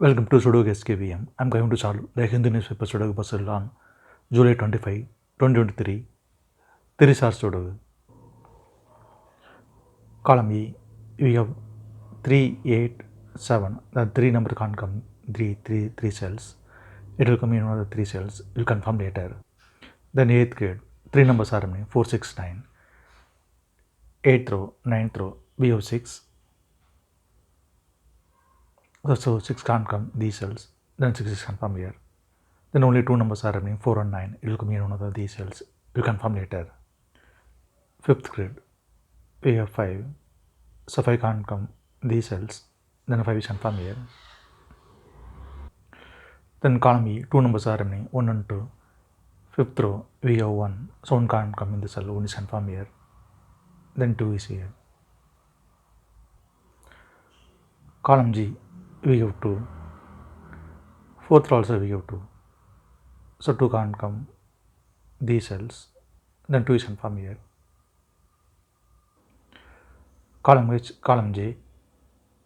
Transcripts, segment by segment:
Welcome to Sudoku SkVm. I'm going to solve the Hindu newspaper Sudoku puzzle on July 25, 2023. 3 star Sudoku. Column E, we have 3, 8, 7. The 3 number can't come 3 cells. It will come in one of the 3 cells. We'll confirm later. Then 8th grade, 3 numbers are remaining 4, 6, 9. 8th row, 9th row, we have 6. So 6 can't come these cells. Then 6 is confirmed here. Then only 2 numbers are remaining 4 and 9. It will come in one of these cells. We'll confirm later. 5th grade, we have 5. So 5 can't come these cells. Then 5 is confirmed here. Then column E, 2 numbers are remaining 1 and 2. 5th row, we have 1. So 1 can't come in the cell. 1 is confirmed here. Then 2 is here. Column G, we have 2. 4th row also we have 2. So 2 can't come these cells. Then 2 is confirmed here. Column H, column J,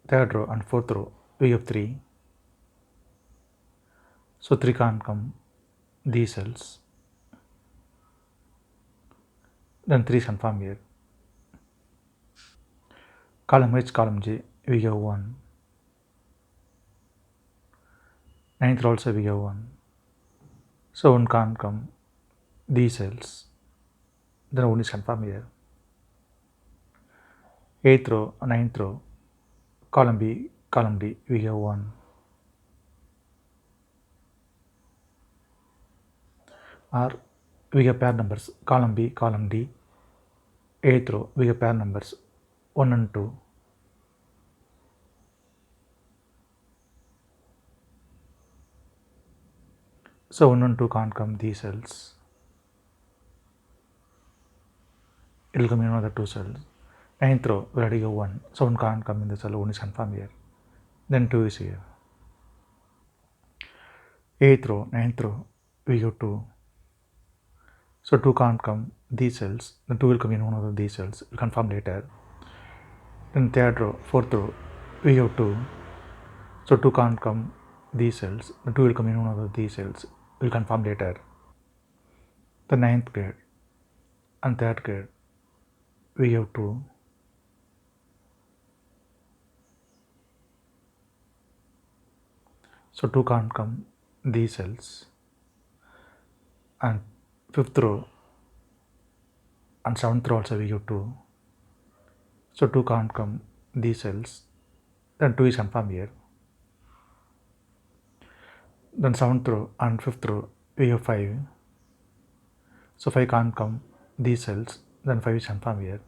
3rd row and 4th row, we have 3. So 3 can't come these cells. Then 3 is confirmed here. Column H, column J, we have 1. 9th row also we have 1. So 1 can't come these cells. Then 1 is confirmed here. 8th row, 9th row, column B, column D, we have 1. Or we have pair numbers, column B, column D, 8th row, we have pair numbers 1 and 2. So 1 and 2 can't come these cells. It will come in another 2 cells. 9th row, we already have 1. So 1 can't come in the cell, 1 is confirmed here. Then 2 is here. 8th row, 9th row, we have 2. So 2 can't come these cells. Then 2 will come in one of these cells. We'll confirm later. Then 3rd row, 4th row, we have 2. So 2 can't come these cells. Then 2 will come in one of these cells. We'll confirm later. The 9th grade and 3rd grade, we have 2. So 2 can't come these cells. And 5th row and 7th row also we have 2. So 2 can't come these cells. Then 2 is confirmed here. Then 7th row and 5th row we have 5. So 5 can't come these cells. Then 5 is confirmed here.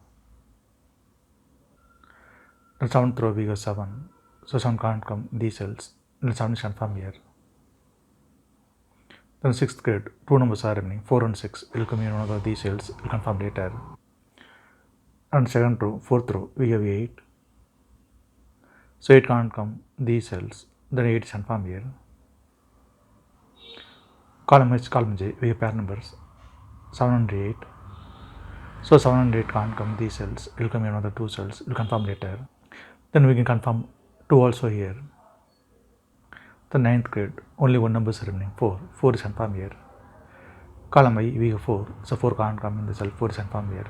Then 7th row we have 7. So 7 can't come these cells. Then 7 is confirmed here. Then 6th grade, 2 numbers are remaining 4 and 6. Will come in one of these cells. We'll confirm later. And 2nd row, 4th row, we have 8. So 8 can't come these cells. Then 8 is confirmed here. Column H, column J, we have pair numbers 7 and 8. So 7 and 8 can't come these cells. It will come in another 2 cells. We'll confirm later. Then we can confirm 2 also here. The 9th grade, only 1 number is remaining 4. 4 is confirmed here. Column I, we have 4. So 4 can't come in the cell. 4 is confirmed here.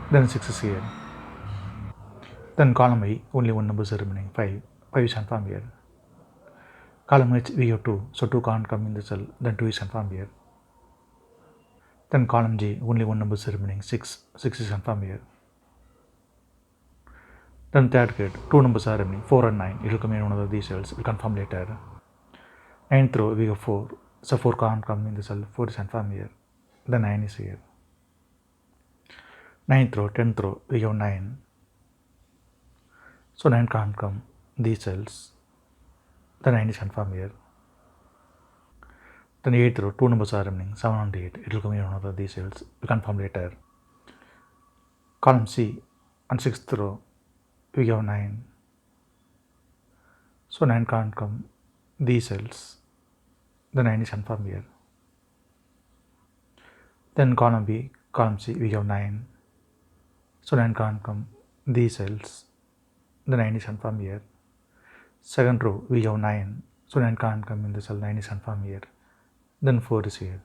Then 6 is here. Then column I, only 1 number is remaining 5. 5 is confirmed here. Column H, we have 2. So 2 can't come in the cell. Then 2 is confirmed here. Then column J, only 1 number is remaining 6. 6 is confirmed here. Then 3rd grade, 2 numbers are remaining 4 and 9. It will come in one of these cells. We'll confirm later. 9th row, we have 4. So 4 can't come in the cell. 4 is confirmed here. Then 9 is here. 9th row, 10th row, we have 9. So 9 can't come these cells. The 9 is confirmed here. Then 8th row, 2 numbers are remaining 7 and 8. It will come in one of these cells. We'll confirm later. Column C and 6th row, we have 9. So 9 can't come these cells. The 9 is confirmed here. Then column B, column C, we have 9. So 9 can't come these cells. The 9 is confirmed here. 2nd row, we have 9. So 9 can't come in the cell, 9 is confirmed here. Then 4 is here.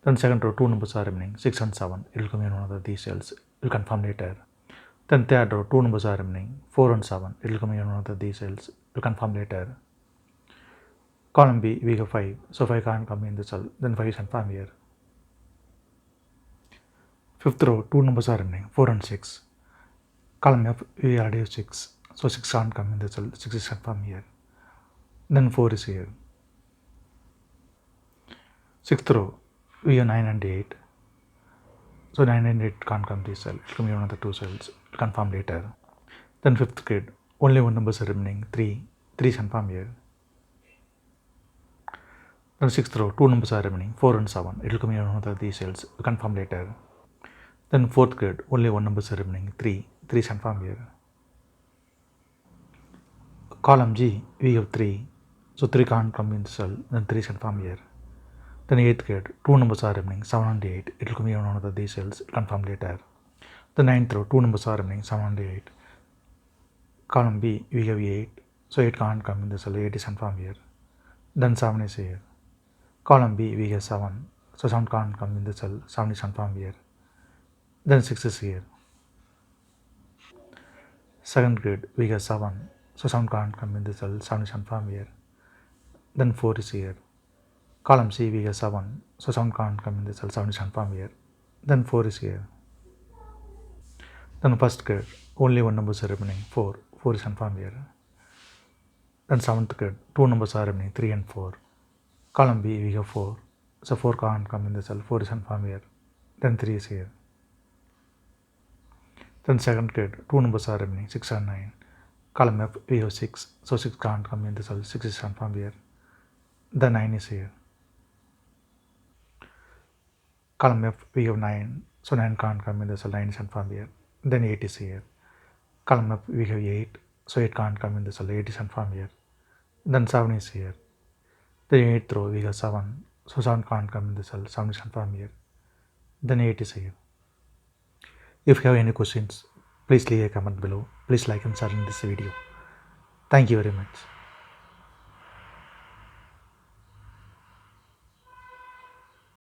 Then second row, 2 numbers are remaining, 6 and 7. It will come in one of these cells. We'll confirm later. Then third row, 2 numbers are remaining, 4 and 7. It will come in one of these cells. We'll confirm later. Column B, we have 5. So 5 can't come in the cell. Then 5 is confirmed here. Fifth row, 2 numbers are remaining, 4 and 6. Column F, we already have 6. So 6 can't come in the cell. 6 is confirmed here. Then 4 is here. Sixth row, we have 9 and 8. So 9 and 8 can't come this cell. It will come in one of the 2 cells. We'll confirm later. Then fifth grid, only one number is remaining, 3. 3 is confirmed here. Then sixth row, 2 numbers are remaining, 4 and 7. It will come in one of these cells. We'll confirm later. Then fourth grid, only one number is remaining, 3. 3 is confirmed here. Column G, we have 3. So 3 can't come in the cell. Then 3 is confirmed here. Then 8th grade, 2 numbers are remaining, 7 and 8. It will come in one of these cells, confirm later. The 9th row, 2 numbers are remaining, 7 and 8. Column B, we have 8. So 8 can't come in the cell, 8 is confirmed here. Then 7 is here. Column B, we have 7. So 7 can't come in the cell, 7 is confirmed here. Then 6 is here. Second grade, we have 7. So 7 can't come in the cell, 7 is confirmed here. Then 4 is here. Column C, we have 7. So 7 can't come in the cell, 7 is confirmed here. Then 4 is here. Then first grade, only one number is remaining, 4. 4 is confirmed here. Then 7th grade, 2 numbers are remaining, 3 and 4. Column B, we have 4. So 4 can't come in the cell, 4 is confirmed here. Then 3 is here. Then second grade, 2 numbers are remaining, 6 and 9. Column F, we have 6. So 6 can't come in the cell, 6 is confirmed here. Then 9 is here. Column F, we have 9. So 9 can't come in the cell, 9 is confirmed here. Then 8 is here. Column F, we have 8. So 8 can't come in the cell, 8 is confirmed here. Then 7 is here. Then 8th row, we have 7. So 7 can't come in the cell, 7 is confirmed here. Then 8 is here. If you have any questions, please leave a comment below. Please like and share in this video. Thank you very much.